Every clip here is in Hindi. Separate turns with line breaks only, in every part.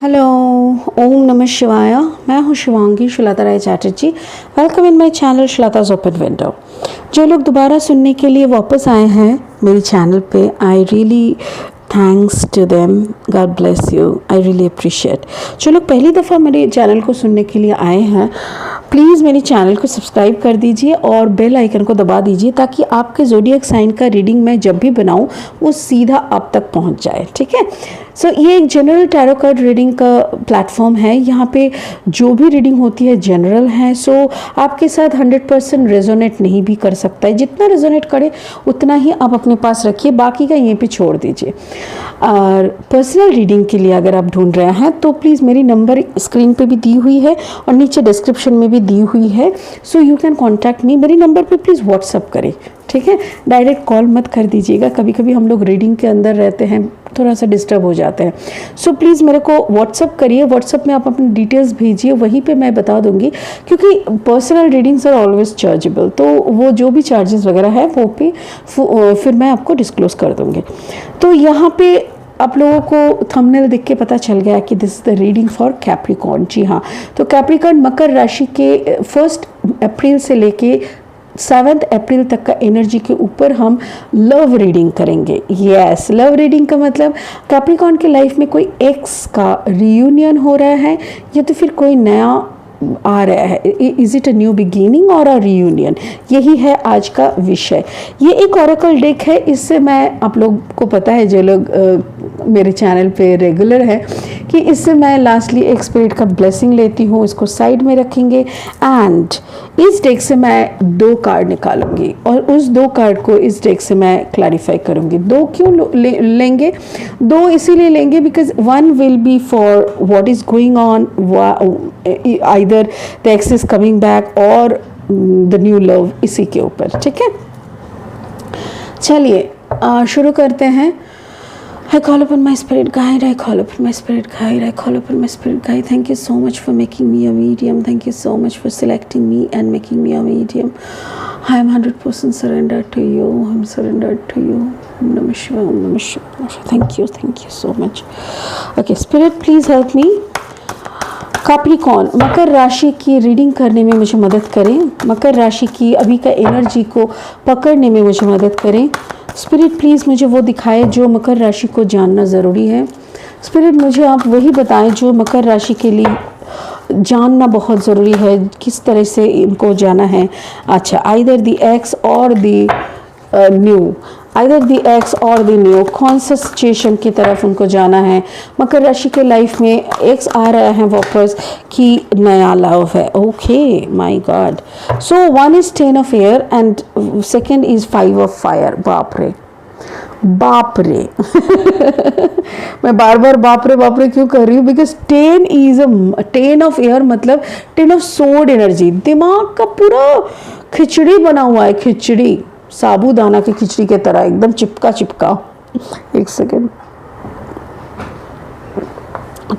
हेलो, ओम नमः शिवाय। मैं हूँ Shivangi Shrilata Rai Chatterjee. Welcome in my channel श्रीलता's ओपन विंडो। जो लोग दोबारा सुनने के लिए वापस आए हैं मेरे चैनल पे, I really thanks to them, God bless you, I really appreciate. जो लोग पहली दफ़ा मेरे चैनल को सुनने के लिए आए हैं, प्लीज़ मेरे चैनल को सब्सक्राइब कर दीजिए और बेल आइकन को दबा दीजिए ताकि आपके ज़ोडिएक साइन का रीडिंग मैं जब भी बनाऊं वो सीधा आप तक पहुंच जाए। ठीक है। सो ये एक जनरल टैरो कार्ड रीडिंग का प्लेटफॉर्म है। यहाँ पे जो भी रीडिंग होती है जनरल है। सो आपके साथ 100% रेजोनेट नहीं भी कर सकता है। जितना रेजोनेट करे उतना ही आप अपने पास रखिए, बाकी का यहीं पे छोड़ दीजिए। और पर्सनल रीडिंग के लिए अगर आप ढूंढ रहे हैं तो प्लीज़ मेरी नंबर स्क्रीन पे भी दी हुई है और नीचे डिस्क्रिप्शन में भी दी हुई है। सो यू कैन कॉन्टैक्ट मी। मेरी नंबर पे प्लीज़ व्हाट्सअप करें। ठीक है, डायरेक्ट कॉल मत कर दीजिएगा। कभी कभी हम लोग रीडिंग के अंदर रहते हैं, थोड़ा सा डिस्टर्ब हो जाते हैं। सो प्लीज़ मेरे को व्हाट्सअप करिए। व्हाट्सअप में आप अपनी डिटेल्स भेजिए, वहीं पे मैं बता दूंगी, क्योंकि personal readings are always chargeable. तो वो जो भी चार्जेस वगैरह है वो पे फिर मैं आपको डिस्क्लोज कर दूंगी। तो यहाँ पे आप लोगों को थंबनेल देख के पता चल गया कि this is the reading for Capricorn. जी हाँ, तो कैप्रिकॉर्न मकर राशि के 1 अप्रैल से लेके 7 अप्रैल तक का एनर्जी के ऊपर हम लव रीडिंग करेंगे। यस, लव रीडिंग का मतलब कैप्रिकॉर्न के लाइफ में कोई एक्स का रियूनियन हो रहा है या तो फिर कोई नया आ रहा है। Is it a new beginning और अ रियूनियन, यही है आज का विषय। ये एक ऑरेकल डेक है। इससे मैं, आप लोग को पता है जो लोग मेरे चैनल पे रेगुलर है, कि इससे मैं लास्टली एक स्पिरिट का ब्लेसिंग लेती हूँ। इसको साइड में रखेंगे एंड इस डेक से मैं 2 कार्ड निकालूंगी और उस 2 कार्ड को इस डेक से मैं क्लैरिफाई करूंगी। 2 क्यों लेंगे? 2 इसीलिए लेंगे because 1 will be for what is going on, either the ex is coming back or the new love, इसी के ऊपर। ठीक है, चलिए शुरू करते हैं। I call upon my spirit guide, I call upon my spirit guide, I call upon my spirit guide. Thank you so much for making me a medium. Thank you so much for selecting me and making me a medium. I am 100% surrendered to you. I am surrendered to you. Om Namah Shivaya, Om Namah Shivaya. Thank you so much. Okay, spirit, please help me. Capricorn मकर राशि की रीडिंग करने में मुझे मदद करें। मकर राशि की अभी का एनर्जी को पकड़ने में मुझे मदद करें। स्पिरिट प्लीज़ मुझे वो दिखाए जो मकर राशि को जानना ज़रूरी है। स्पिरिट मुझे आप वही बताएं जो मकर राशि के लिए जानना बहुत ज़रूरी है, किस तरह से इनको जाना है। अच्छा, आइदर द एक्स और the new, either the x और द न्यू, कौन सा सिचुएशन की तरफ उनको जाना है। मकर राशि के लाइफ में एक्स आ रहा है वापस कि नया लव है। Okay, my God. So 1 is 10 of air and 2 is 5 of fire. बाप रे बाप रे मैं बार बार बाप रे क्यों कर रही हूँ? बिकॉज 10 इज 10 ऑफ एयर मतलब 10 ऑफ सोड एनर्जी। दिमाग का पूरा खिचड़ी बना हुआ है, खिचड़ी, साबूदाना की खिचड़ी के तरह एकदम चिपका चिपका। एक सेकेंड।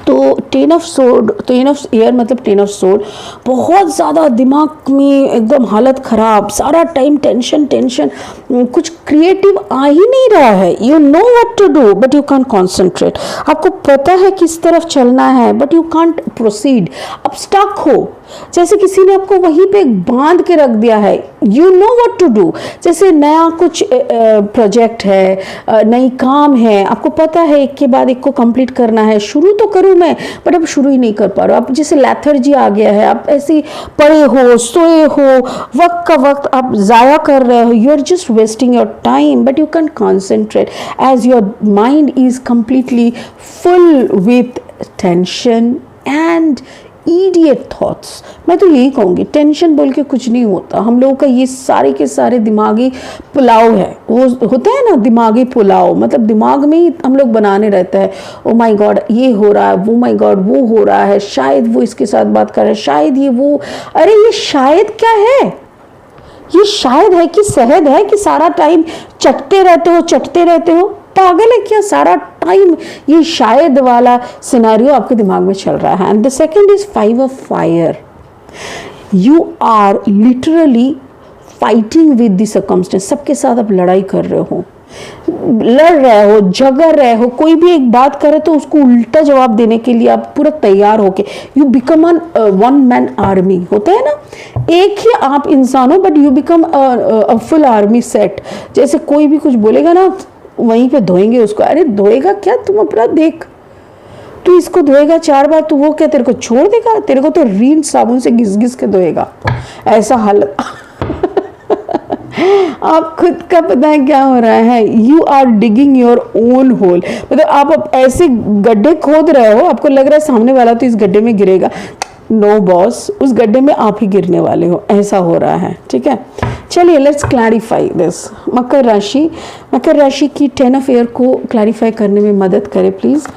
तो 10 ऑफ सोड, 10 ऑफ एयर मतलब 10 ऑफ सोड, बहुत ज़्यादा दिमाग में एकदम हालत ख़राब, सारा टाइम टेंशन टेंशन, कुछ क्रिएटिव आ ही नहीं रहा है। You know what to do but you can't concentrate. आपको पता है किस तरफ चलना है बट यू कांट प्रोसीड। आप स्टक हो, जैसे किसी ने आपको वहीं पे बांध के रख दिया है। You know what to do, जैसे नया कुछ प्रोजेक्ट है, नई काम है, आपको पता है एक के बाद एक को कंप्लीट करना है। शुरू तो करूँ मैं बट अब शुरू ही नहीं कर पा रहा। आप जैसे लेथर्जी आ गया है, आप ऐसे पड़े हो, सोए हो, वक्त का वक्त आप ज़ाया कर रहे हो। You are just wasting your time but you can concentrate as your mind is completely full with tension and idiot thoughts. मैं तो यही कहूँगी, टेंशन बोल के कुछ नहीं होता। हम लोगों का ये सारे के सारे दिमागी पुलाव है। वो होता है ना दिमागी पुलाव, मतलब दिमाग में ही हम लोग बनाने रहते हैं। ओ माय गॉड ये हो रहा है, वो माय गॉड वो हो रहा है, शायद वो इसके साथ बात कर रहा है, शायद ये वो। अरे ये शायद क्या है? ये शायद है कि शहद है कि सारा टाइम चटते रहते हो? पागल है क्या? सारा टाइम ये शायद वाला सिनेरियो आपके दिमाग में चल रहा है। And the second is 5 of fire. You are literally fighting with the circumstances. सबके साथ आप लड़ाई कर रहे हो। लड़ रहे हो, झगड़ रहे हो, कोई भी एक बात करे तो उसको उल्टा जवाब देने के लिए आप पूरा तैयार होके, you become an one man army, होता है ना, एक ही आप इंसान हो but you become a full army set. जैसे कोई भी कुछ बोलेगा ना, वहीं पे धोएंगे उसको। अरे धोएगा क्या, तुम अपना देख, तू इसको धोएगा 4 बार तो वो क्या तेरे को छोड़ देगा? तेरे को तो रीन साबुन से घिस घिस के धोएगा, ऐसा हालत। आप खुद का पता है क्या हो रहा है, you are digging your own hole. मतलब आप ऐसे गड्ढे खोद रहे हो, आपको लग रहा है सामने वाला तो इस गड्ढे में गिरेगा। नो बॉस, उस गड्ढे में आप ही गिरने वाले हो, ऐसा हो रहा है। ठीक है, चलिए लेट्स क्लैरिफाई दिस। मकर राशि की 10 ऑफ एयर को क्लैरिफाई करने में मदद करें please.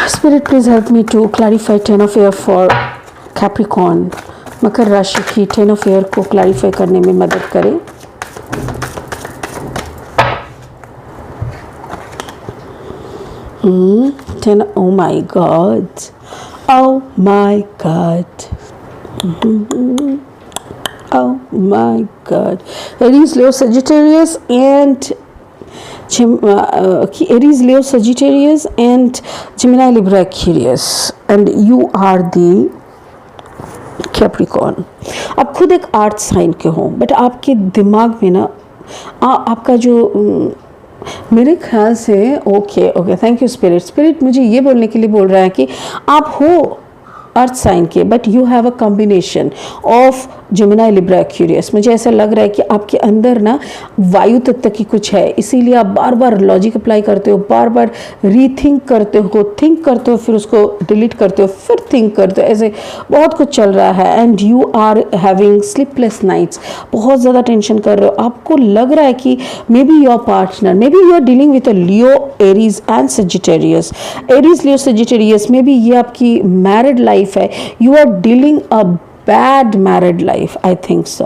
Spirit please help me to clarify 10 of air for Capricorn. मकर राशि की 10 ऑफ एयर को क्लैरिफाई करने में मदद करें। Ten, oh my God, oh my God, oh my God. Aries, Leo, Sagittarius and Aries, Leo, Sagittarius and Gemini, Libra, Aquarius, and you are the Capricorn. आप खुद एक आर्थ साइन के हो, बट आपके दिमाग में ना आपका जो मेरे ख्याल से ओके थैंक यू स्पिरिट मुझे ये बोलने के लिए बोल रहा है कि आप हो अर्थ साइन के, but you have a combination of Gemini, Libra, Aquarius. मुझे ऐसा लग रहा है कि आपके अंदर ना वायु तत्व की कुछ है, इसीलिए आप बार बार लॉजिक अप्लाई करते हो, बार बार रीथिंक करते हो, थिंक करते हो, फिर उसको डिलीट करते हो, फिर थिंक करते हो, ऐसे बहुत कुछ चल रहा है। And you are having sleepless nights, बहुत ज़्यादा टेंशन कर रहे हो। आपको लग रहा है कि maybe your partner, maybe you are dealing with a Leo, Aries and Sagittarius. Aries, Leo, Sagittarius में भी ये आपकी मैरिड लाइफ है। You are dealing a bad married life, I think so.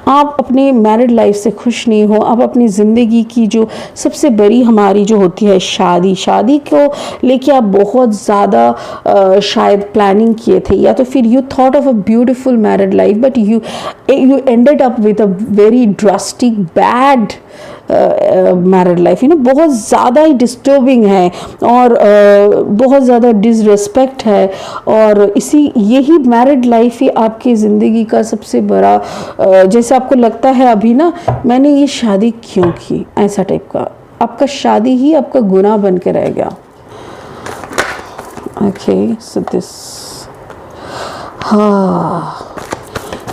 आप अपने मैरिड लाइफ से खुश नहीं हो। आप अपनी ज़िंदगी की जो सबसे बड़ी हमारी जो होती है शादी को लेके आप बहुत ज़्यादा शायद प्लानिंग किए थे, या तो फिर you thought of a beautiful married life but you ended up with a very drastic bad married life. बहुत ज़्यादा ही डिस्टर्बिंग है और बहुत ज़्यादा डिसरिस्पेक्ट है, और यही मैरिड लाइफ ही आपकी ज़िंदगी का सबसे बड़ा जैसे आपको लगता है अभी ना, मैंने ये शादी क्यों की, ऐसा टाइप का आपका शादी ही आपका गुनाह बन के रह गया। ओके, सो दिस, हाँ,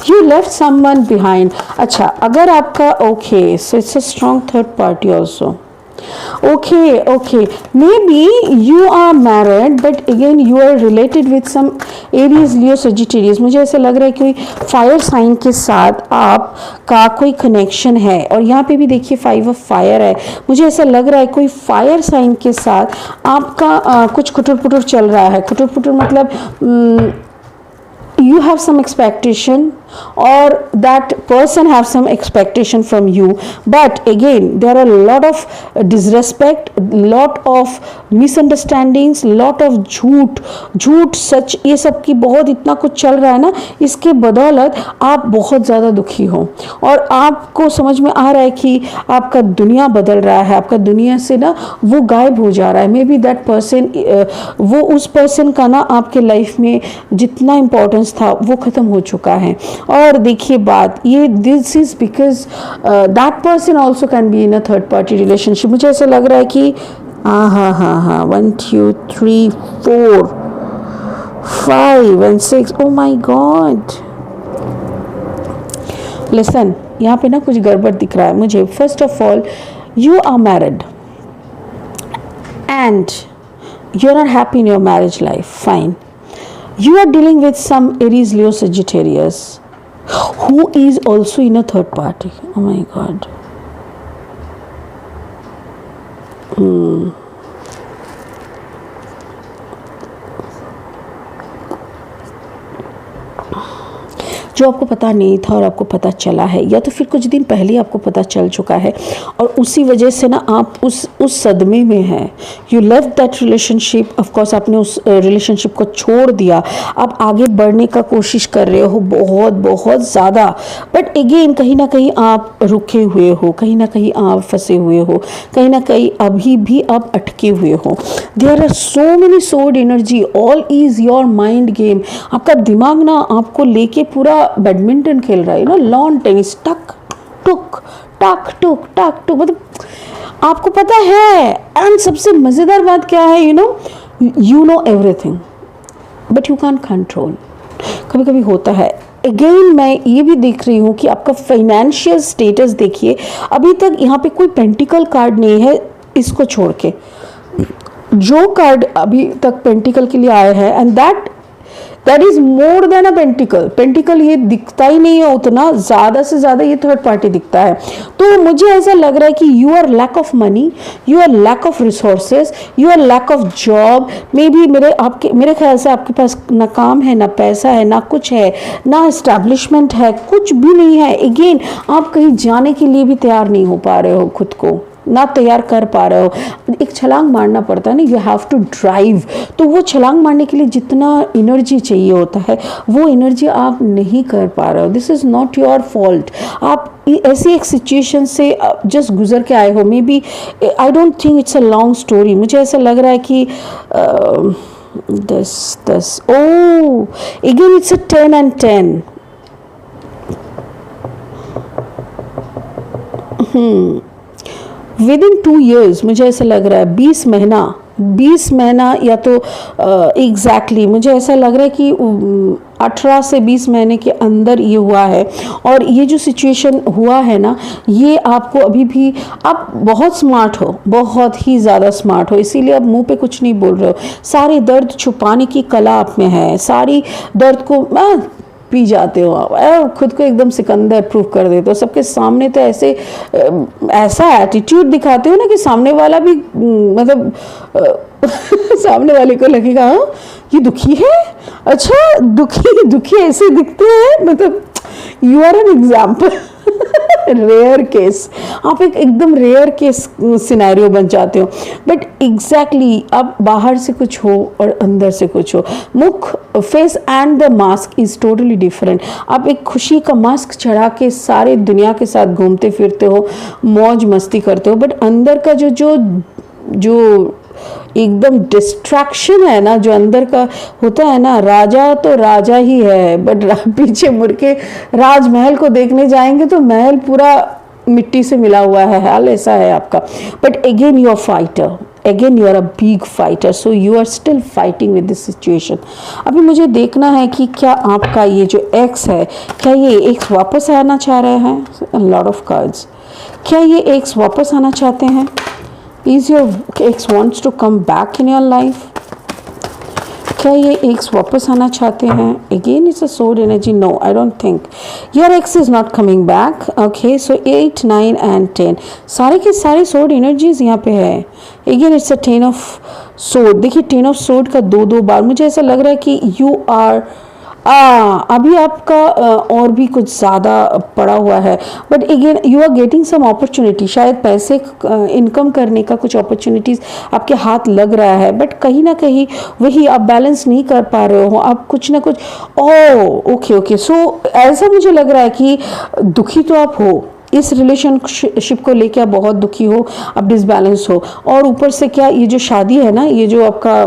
you left someone behind। अच्छा, अगर आपका so it's a strong third party also। Okay, maybe you are married but again you are related with some Aries, Leo, Sagittarius। मुझे ऐसा लग रहा है कि फायर साइन के साथ आपका कोई कनेक्शन है, और यहाँ पे भी देखिए 5 ऑफ फायर है। मुझे ऐसा लग रहा है कोई फायर साइन के साथ आपका कुछ खुटर पुटर चल रहा है। खुटर पुटर मतलब you have some expectation or that person have some expectation from you, but again there are a lot of disrespect, lot of misunderstandings, lot of झूठ सच, ये सब की बहुत इतना कुछ चल रहा है ना, इसके बदौलत आप बहुत ज़्यादा दुखी हो और आपको समझ में आ रहा है कि आपका दुनिया बदल रहा है, आपका दुनिया से ना वो गायब हो जा रहा है। मे बी दैट पर्सन, वो उस पर्सन का ना आपके लाइफ में जितना इम्पोर्टेंस था वो ख़त्म हो चुका है। और देखिए बात ये, this is because that person also can be in a third party relationship. मुझे ऐसा लग रहा है कि हाँ 1 2 3 4 5 and 6, oh my God। Listen, यहाँ पे ना कुछ गड़बड़ दिख रहा है मुझे। First of all, you are married and you are not happy in your marriage life, fine. You are dealing with some Aries, Leo, Sagittarius who is also in a third party. Oh my God. जो आपको पता नहीं था और आपको पता चला है, या तो फिर कुछ दिन पहले आपको पता चल चुका है और उसी वजह से ना आप उस सदमे में हैं। You left that relationship, of course आपने उस रिलेशनशिप को छोड़ दिया, आप आगे बढ़ने का कोशिश कर रहे हो बहुत बहुत ज़्यादा, बट अगेन कहीं ना कहीं आप रुके हुए हो, कहीं ना कहीं आप फंसे हुए हो, कहीं ना कहीं अभी भी आप अटके हुए हो। There are so many sword energy, all is your mind game. आपका दिमाग ना आपको लेके पूरा बैडमिंटन खेल रहा है, ना लॉन टेनिस, टक टुक टक टुक टक टुक, मतलब आपको पता है। एंड सबसे मज़ेदार बात क्या है, you know everything but you can control. कभी कभी होता है। अगेन मैं ये भी देख रही हूँ कि आपका फाइनेंशियल स्टेटस देखिए, अभी तक यहाँ पे कोई पेंटिकल कार्ड नहीं है, इसको छोड़ के जो कार्ड अभी तक पेंटिकल के लिए आए हैं, and that is more than a pentacle. Pentacle ये दिखता ही नहीं है उतना, ज़्यादा से ज़्यादा ये थर्ड पार्टी दिखता है। तो मुझे ऐसा लग रहा है कि you are lack of money, you are lack of resources, you are lack of job. Maybe मेरे ख्याल से आपके पास ना काम है, ना पैसा है, ना कुछ है, ना एस्टैब्लिशमेंट है, कुछ भी नहीं है। अगेन आप कहीं जाने के लिए भी तैयार नहीं हो पा रहे हो, खुद को ना तैयार कर पा रहे हो। एक छलांग मारना पड़ता है ना, यू हैव टू ड्राइव। तो वो छलांग मारने के लिए जितना एनर्जी चाहिए होता है, वो एनर्जी आप नहीं कर पा रहे हो। This is not your fault. आप ऐसी एक सिचुएशन से जस्ट गुजर के आए हो। Maybe I don't think it's a long story. मुझे ऐसा लग रहा है कि दस again it's a 10 and 10। Within 2 years मुझे ऐसा लग रहा है, 20 महीना या तो एग्जैक्टली मुझे ऐसा लग रहा है कि 18 से 20 महीने के अंदर ये हुआ है। और ये जो सिचुएशन हुआ है ना, ये आपको अभी भी, आप बहुत स्मार्ट हो, बहुत ही ज़्यादा स्मार्ट हो, इसीलिए आप मुंह पे कुछ नहीं बोल रहे हो। सारे दर्द छुपाने की कला आप में है, सारी दर्द को पी जाते हो आप, खुद को एकदम सिकंदर प्रूव कर देते हो सबके सामने। तो ऐसा एटीट्यूड दिखाते हो ना कि सामने वाला भी मतलब सामने वाले को लगेगा हाँ ये दुखी है, अच्छा दुखी ऐसे दिखते हैं। मतलब you are an example, rare case. आप एकदम रेयर केस सिनेरियो बन जाते हो। बट एग्जैक्टली आप बाहर से कुछ हो और अंदर से कुछ हो। मुख, face and the mask is totally different. आप एक खुशी का मास्क चढ़ा के सारे दुनिया के साथ घूमते फिरते हो, मौज मस्ती करते हो, बट अंदर का जो एकदम डिस्ट्रैक्शन है ना, जो अंदर का होता है ना, राजा तो राजा ही है, बट पीछे मुड़ के राजमहल को देखने जाएंगे तो महल पूरा मिट्टी से मिला हुआ है, हाल ऐसा है आपका। But again you are fighter, again you are a big fighter, so you are still fighting with this situation. अभी मुझे देखना है कि क्या आपका ये जो एक्स है, क्या ये एक्स वापस आना चाह रहे हैं। लॉर्ड ऑफ कार्ड्स, क्या ये एक्स वापस आना चाहते हैं? Is your ex wants to come back in your life? क्या ये एक्स वापस आना चाहते हैं? Again it's a sword energy. No, I don't think. Your ex is not coming back. Okay, so 8, 9 and 10 सारे के सारे sword energies यहाँ पे है। Again it's a 10 of sword। देखिए 10 of sword का दो बार मुझे ऐसा लग रहा है कि you are अभी आपका और भी कुछ ज़्यादा पड़ा हुआ है, but again you are getting some opportunity. शायद पैसे इनकम करने का कुछ अपॉर्चुनिटीज़ आपके हाथ लग रहा है, बट कहीं ना कहीं वही आप बैलेंस नहीं कर पा रहे हो। आप कुछ ना कुछ ओके सो ऐसा मुझे लग रहा है कि दुखी तो आप हो, इस रिलेशनशिप को लेके आप बहुत दुखी हो, आप डिसबैलेंस हो। और ऊपर से क्या ये जो शादी है ना, ये जो आपका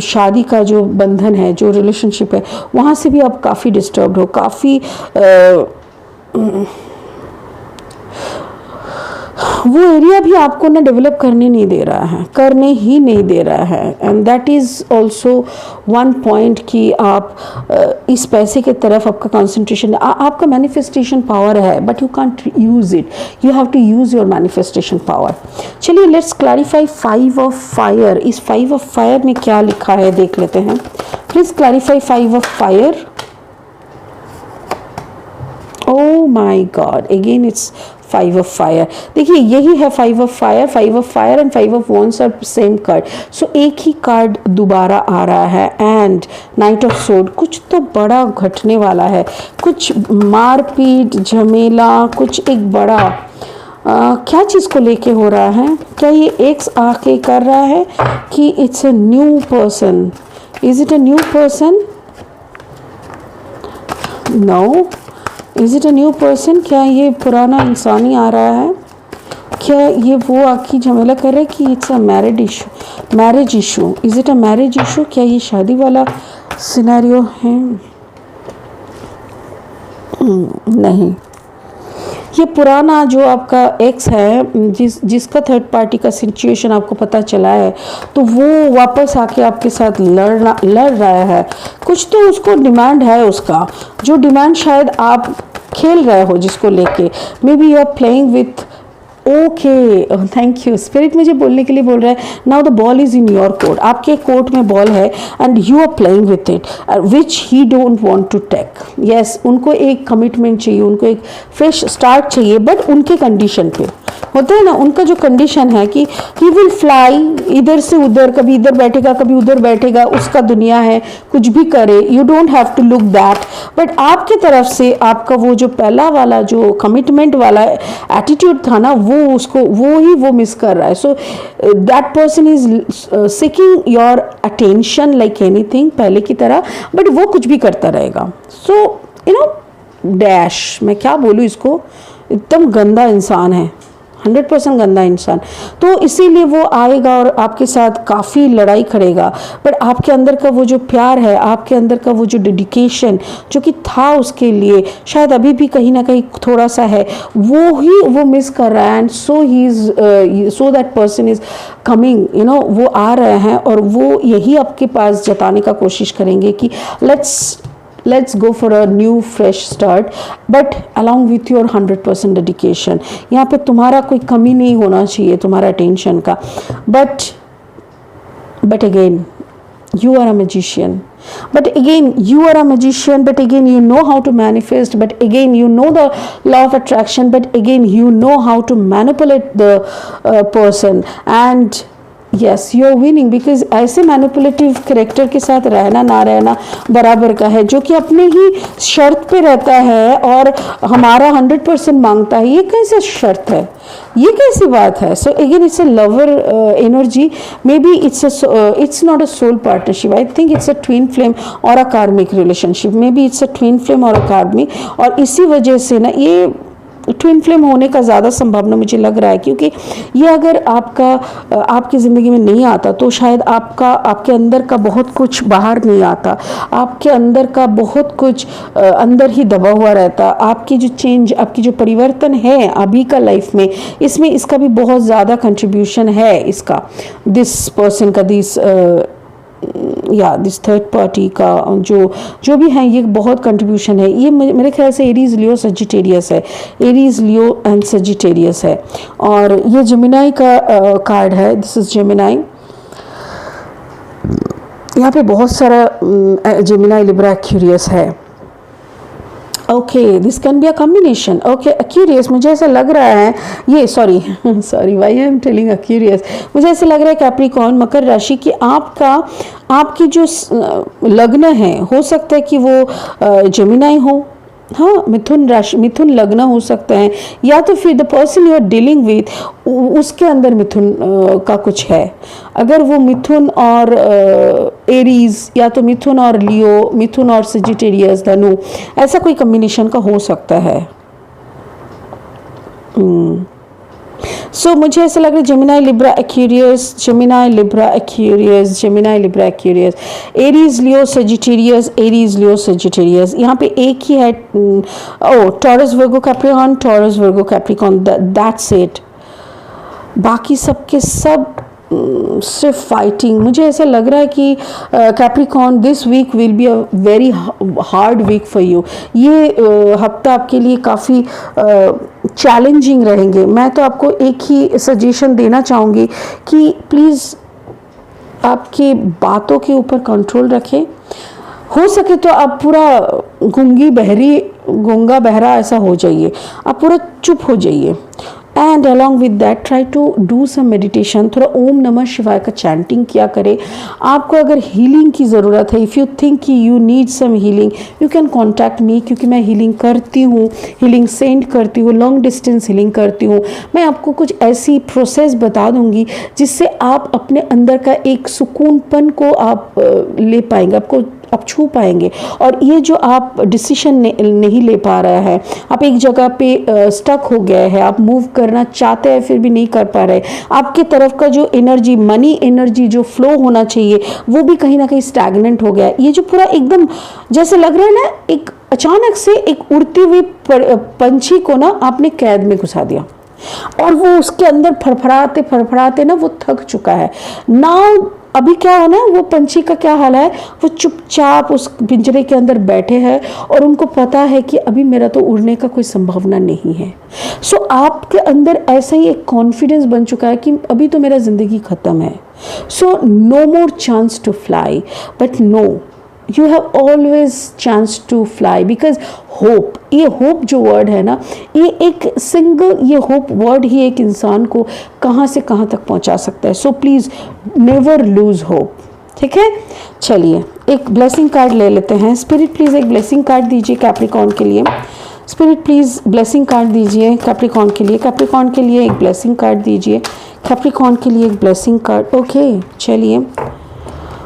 शादी का जो बंधन है, जो रिलेशनशिप है, वहाँ से भी आप काफ़ी डिस्टर्ब्ड हो, काफ़ी वो एरिया भी आपको ना डेवलप करने नहीं दे रहा है, करने ही नहीं दे रहा है। And that is also one point कि आप इस पैसे के तरफ आपका कंसंट्रेशन, आपका मैनिफेस्टेशन पावर है, but you can't use it, you have to use your manifestation power. चलिए लेट्स क्लैरिफाई 5 of fire। इस 5 of fire में क्या लिखा है देख लेते हैं। Please clarify 5 of fire। Oh my God, again it's five of fire. देखिए यही है five of fire and five of wands are same card. So एक ही कार्ड दोबारा आ रहा है एंड नाइट ऑफ सोर्ड। कुछ तो बड़ा घटने वाला है, कुछ मारपीट झमेला, कुछ एक बड़ा क्या चीज़ को लेके हो रहा है। क्या ये एक्स आके कर रहा है कि it's a new person? Is it a new person? No. Is it a new person? क्या ये पुराना इंसान ही आ रहा है? क्या ये वो आखिर झमेला कर रहा है कि it's a marriage issue? Is it a marriage issue? क्या ये शादी वाला सिनेरियो है? नहीं, ये पुराना जो आपका एक्स है जिसका थर्ड पार्टी का सिचुएशन आपको पता चला है, तो वो वापस आके आपके साथ लड़ रहा है। कुछ तो उसको डिमांड है, उसका जो डिमांड शायद आप खेल रहे हो जिसको लेके। Maybe you are playing with okay, thank you. Spirit मुझे बोलने के लिए बोल रहा है now the ball is in your court. आपके कोर्ट में बॉल है and you are playing with it which he don't want to take. Yes, उनको एक कमिटमेंट चाहिए, उनको एक फ्रेश स्टार्ट चाहिए, बट उनके कंडीशन पे होता है ना। उनका जो कंडीशन है कि ही विल फ्लाई इधर से उधर, कभी इधर बैठेगा कभी उधर बैठेगा, उसका दुनिया है, कुछ भी करे। You don't have to look that, but आपकी तरफ से आपका वो जो पहला वाला जो कमिटमेंट वाला एटीट्यूड था ना, वो मिस कर रहा है। So that person is seeking your attention like anything पहले की तरह, बट वो कुछ भी करता रहेगा। सो यू नो डैश, मैं क्या बोलूँ इसको, एकदम गंदा इंसान है, 100% गंदा इंसान। तो इसीलिए वो आएगा और आपके साथ काफ़ी लड़ाई करेगा, बट आपके अंदर का वो जो प्यार है, आपके अंदर का वो जो डेडिकेशन जो कि था उसके लिए, शायद अभी भी कहीं ना कहीं थोड़ा सा है, वो मिस कर रहा है। And so that person is coming, you know, वो आ रहे हैं और वो यही आपके पास जताने का कोशिश करेंगे कि let's go for a new fresh start, but along with your 100% dedication। यहाँ पे तुम्हारा कोई कमी नहीं होना चाहिए तुम्हारा अटेंशन का, but again you are a magician, but again you know how to manifest, but again you know the law of attraction, but again you know how to manipulate the person, and yes you are winning, because ऐसे मैनिपुलेटिव करेक्टर के साथ रहना ना रहना बराबर का है, जो कि अपने ही शर्त पे रहता है और हमारा 100% मांगता है। ये कैसे शर्त है, ये कैसी बात है? So again it's a lover energy, maybe it's not a soul partnership, I think it's a twin flame और a karmic relationship, maybe it's a twin flame और अ कार्मिक। और इसी वजह से ना ये ट्विन फ्लेम होने का ज़्यादा संभावना मुझे लग रहा है, क्योंकि ये अगर आपकी ज़िंदगी में नहीं आता तो शायद आपके अंदर का बहुत कुछ बाहर नहीं आता, आपके अंदर का बहुत कुछ अंदर ही दबा हुआ रहता। आपकी जो चेंज, आपकी जो परिवर्तन है अभी का लाइफ में, इसमें इसका भी बहुत ज़्यादा कंट्रीब्यूशन है, इसका दिस पर्सन का दिस थर्ड पार्टी का जो भी है, ये बहुत कंट्रीब्यूशन है। ये मेरे ख्याल से एरीज लियो सजिटेरियस है, एरीज लियो एंड सजिटेरियस है। और ये जेमिनाई का कार्ड है, दिस इज जेमिनाई। यहाँ पे बहुत सारा जेमिनाई लिब्रा एक्यूरियस है। Okay, this can be a combination. Okay, Aquarius, मुझे ऐसा लग रहा है ये sorry why I am telling Aquarius, मुझे ऐसा लग रहा है कैप्रिकॉर्न मकर राशि की आपकी जो लग्न है, हो सकता है कि वो जेमिनाई हो, हाँ, मिथुन राशि, मिथुन लग्न हो सकता है, या तो फिर the person you are dealing with उसके अंदर मिथुन का कुछ है। अगर वो मिथुन और एरीज, या तो मिथुन और लियो, मिथुन और सजिटेरियस, धनु, ऐसा कोई कॉम्बिनेशन का हो सकता है। सो मुझे ऐसा लग रहा है Gemini Libra Aquarius, Gemini Libra Aquarius, Gemini Libra Aquarius, Aries Leo Sagittarius, Aries Leo Sagittarius. यहाँ पे एक ही है, oh Taurus Virgo Capricorn, Taurus Virgo Capricorn, that's it. बाकी सबके सब सिर्फ फाइटिंग। मुझे ऐसा लग रहा है कि Capricorn this week will be a very hard week for you. ये हफ्ता आपके लिए काफ़ी चैलेंजिंग रहेंगे। मैं तो आपको एक ही सजेशन देना चाहूँगी कि प्लीज़ आपकी बातों के ऊपर कंट्रोल रखें। हो सके तो आप पूरा गूंगी बहरी गूंगा बहरा ऐसा हो जाइए, आप पूरा चुप हो जाइए। And along with that try to do some meditation, थोड़ा ओम नमः शिवाय का चैंटिंग किया करें। आपको अगर हीलिंग की ज़रूरत है, इफ़ यू थिंक कि you need some healing, you can contact me, क्योंकि मैं हीलिंग करती हूँ, हीलिंग सेंड करती हूँ, लॉन्ग डिस्टेंस हीलिंग करती हूँ। मैं आपको कुछ ऐसी प्रोसेस बता दूँगी जिससे आप अपने अंदर का एक सुकूनपन को आप ले पाएंगे, आपको आप छू पाएंगे। और ये जो आप डिसीजन नहीं ले पा रहे हैं, आप एक जगह पे स्टक हो गए हैं, आप मूव करना चाहते हैं फिर भी नहीं कर पा रहे, आपके तरफ का जो एनर्जी, मनी एनर्जी जो फ्लो होना चाहिए वो भी कहीं ना कहीं स्टैग्नेंट हो गया है। ये जो पूरा एकदम जैसे लग रहा है ना, एक अचानक से एक उड़ती हुई पंछी को ना आपने कैद में घुसा दिया और वो उसके अंदर फड़फड़ाते फड़फड़ाते ना वो थक चुका है। नाउ अभी क्या होना है, वो पंछी का क्या हाल है, वो चुपचाप उस पिंजरे के अंदर बैठे हैं और उनको पता है कि अभी मेरा तो उड़ने का कोई संभावना नहीं है। सो आपके अंदर ऐसा ही एक कॉन्फिडेंस बन चुका है कि अभी तो मेरा जिंदगी खत्म है। So no more chance to fly, but no, you have always chance to fly, because hope, ये hope जो word है ना, ये एक सिंगल ये hope word ही एक इंसान को कहाँ से कहाँ तक पहुँचा सकता है। So please never lose hope, ठीक है। चलिए एक ब्लेसिंग कार्ड ले लेते हैं। स्पिरिट प्लीज़ एक ब्लेसिंग कार्ड दीजिए कैप्रिकॉर्न के लिए। स्पिरिट प्लीज़ ब्लेसिंग कार्ड दीजिए कैप्रिकॉर्न के लिए। कैप्रिकॉर्न के लिए एक ब्लेसिंग कार्ड दीजिए। कैप्रिकॉर्न के लिए एक ब्लेसिंग कार्ड। ओके चलिए।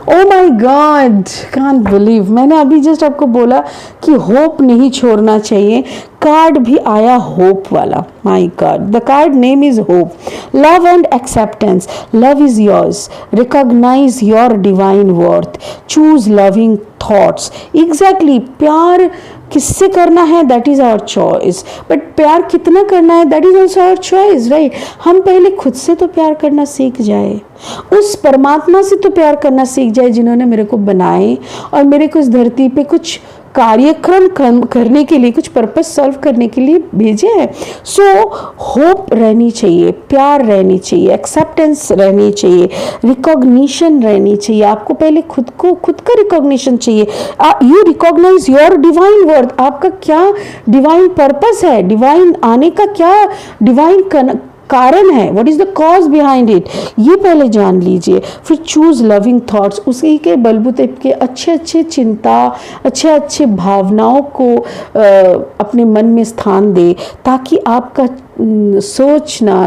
ओ माई गॉड, कांट बिलीव, मैंने अभी जस्ट आपको बोला कि होप नहीं छोड़ना चाहिए, कार्ड भी आया होप वाला। My God, the card name is hope. Love and acceptance, love is yours, recognise your divine worth, choose loving thoughts. Exactly, प्यार किससे करना है that is our choice, but प्यार कितना करना है that is also our choice, right. हम पहले खुद से तो प्यार करना सीख जाए, उस परमात्मा से तो प्यार करना सीख जाए जिन्होंने मेरे को बनाए और मेरे को इस धरती पे कुछ कार्यक्रम करने के लिए, कुछ पर्पस सॉल्व करने के लिए भेजे हैं। सो होप रहनी चाहिए, प्यार रहनी चाहिए, एक्सेप्टेंस रहनी चाहिए, रिकॉग्निशन रहनी चाहिए। आपको पहले खुद का रिकॉग्निशन चाहिए। You recognise your divine worth, आपका क्या डिवाइन पर्पस है, डिवाइन आने का क्या डिवाइन कारण है, what is the cause behind it, ये पहले जान लीजिए। फिर चूज लविंग थॉट्स, उसी के बलबूते के अच्छे अच्छे चिंता, अच्छे अच्छे भावनाओं को अपने मन में स्थान दे, ताकि आपका सोचना,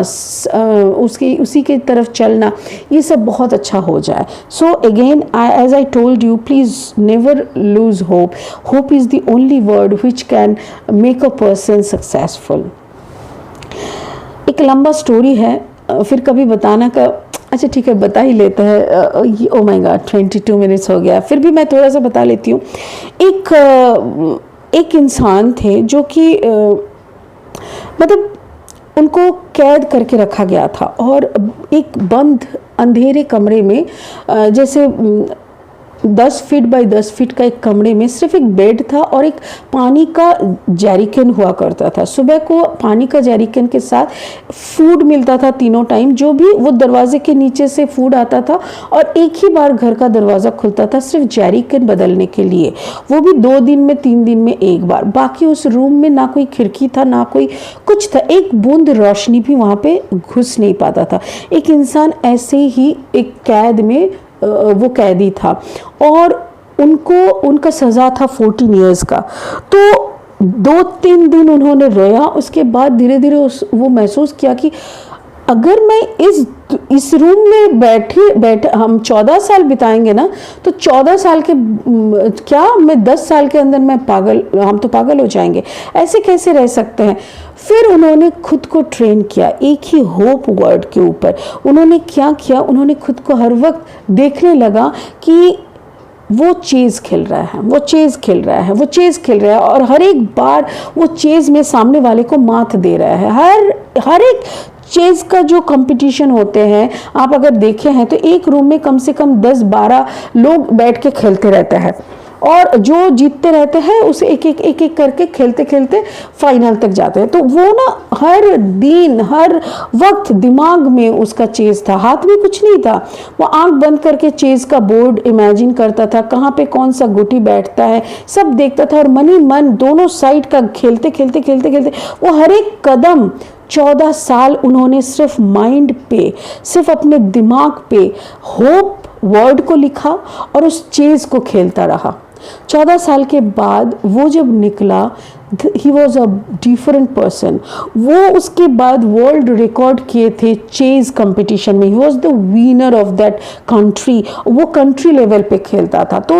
उसी के तरफ चलना, ये सब बहुत अच्छा हो जाए। So again as I told you, please never lose hope. Hope is the only word which can make a person successful. एक लंबा स्टोरी है, फिर कभी बताना का, अच्छा ठीक है बता ही लेते हैं। ओ माय गॉड 22 मिनट्स हो गया, फिर भी मैं थोड़ा सा बता लेती हूँ। एक इंसान थे जो कि मतलब उनको कैद करके रखा गया था और एक बंद अंधेरे कमरे में, जैसे 10 फीट बाय 10 फीट का एक कमरे में सिर्फ एक बेड था और एक पानी का जैरिकन हुआ करता था। सुबह को पानी का जैरिकन के साथ फूड मिलता था तीनों टाइम, जो भी वो दरवाजे के नीचे से फूड आता था और एक ही बार घर का दरवाज़ा खुलता था सिर्फ जैरिकन बदलने के लिए, वो भी 2 दिन में 3 दिन में एक बार। बाकी उस रूम में ना कोई खिड़की था ना कोई कुछ था, एक बूंद रोशनी भी वहाँ पे घुस नहीं पाता था। एक इंसान ऐसे ही एक कैद में वो कैदी था और उनका सज़ा था 14 इयर्स का। तो 2-3 दिन उन्होंने रोया, उसके बाद धीरे धीरे वो महसूस किया कि अगर मैं इस रूम में बैठे हम 14 साल बिताएंगे ना, तो 14 साल के क्या मैं 10 साल के अंदर हम तो पागल हो जाएंगे, ऐसे कैसे रह सकते हैं। फिर उन्होंने खुद को ट्रेन किया एक ही होप वर्ड के ऊपर। उन्होंने क्या किया, उन्होंने खुद को हर वक्त देखने लगा कि वो चेज़ खेल रहा है, वो चेज़ खेल रहा है, वो चेज़ खेल रहा है और हर एक बार वो चेज़ में सामने वाले को मात दे रहा है। हर एक चेज़ का जो कंपटीशन होते हैं, आप अगर देखे हैं तो एक रूम में कम से कम 10-12 लोग बैठ के खेलते रहते हैं और जो जीतते रहते हैं उसे एक एक करके खेलते खेलते फाइनल तक जाते हैं। तो वो ना हर दिन हर वक्त दिमाग में उसका चेज था, हाथ में कुछ नहीं था। वो आंख बंद करके चेज का बोर्ड इमेजिन करता था, कहाँ पे कौन सा गुटी बैठता है सब देखता था, और मन ही मन दोनों साइड का खेलते खेलते खेलते खेलते वो हर एक कदम 14 साल उन्होंने सिर्फ माइंड पे, सिर्फ अपने दिमाग पे होप वर्ड को लिखा और उस चेज को खेलता रहा। 14 साल के बाद वो जब निकला, he was a different person. वो उसके बाद वर्ल्ड रिकॉर्ड किए थे चेज कंपटीशन में, he was the winner of that country. वो कंट्री लेवल पे खेलता था। तो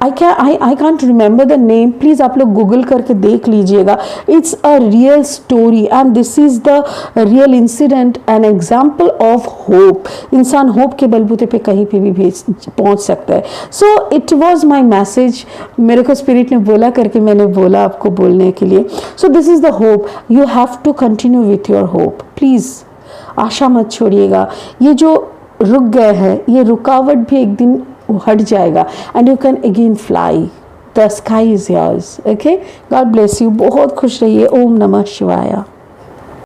I can't remember the name, please आप लोग गूगल करके देख लीजिएगा। It's a real story and this is the real incident an example of hope. इंसान होप के बलबूते पे कहीं पे भी पहुंच सकता है। So it was my message, मेरे को स्पिरिट ने बोला करके मैंने बोला आपको बोलने के लिए। So this is the hope, you have to continue with your hope. Please आशा मत छोड़िएगा। ये जो रुक गए हैं, ये रुकावट भी एक दिन हट जाएगा and you can again fly, the sky is yours. Okay, God bless you, बहुत खुश रहिए। ओम नमः शिवाय।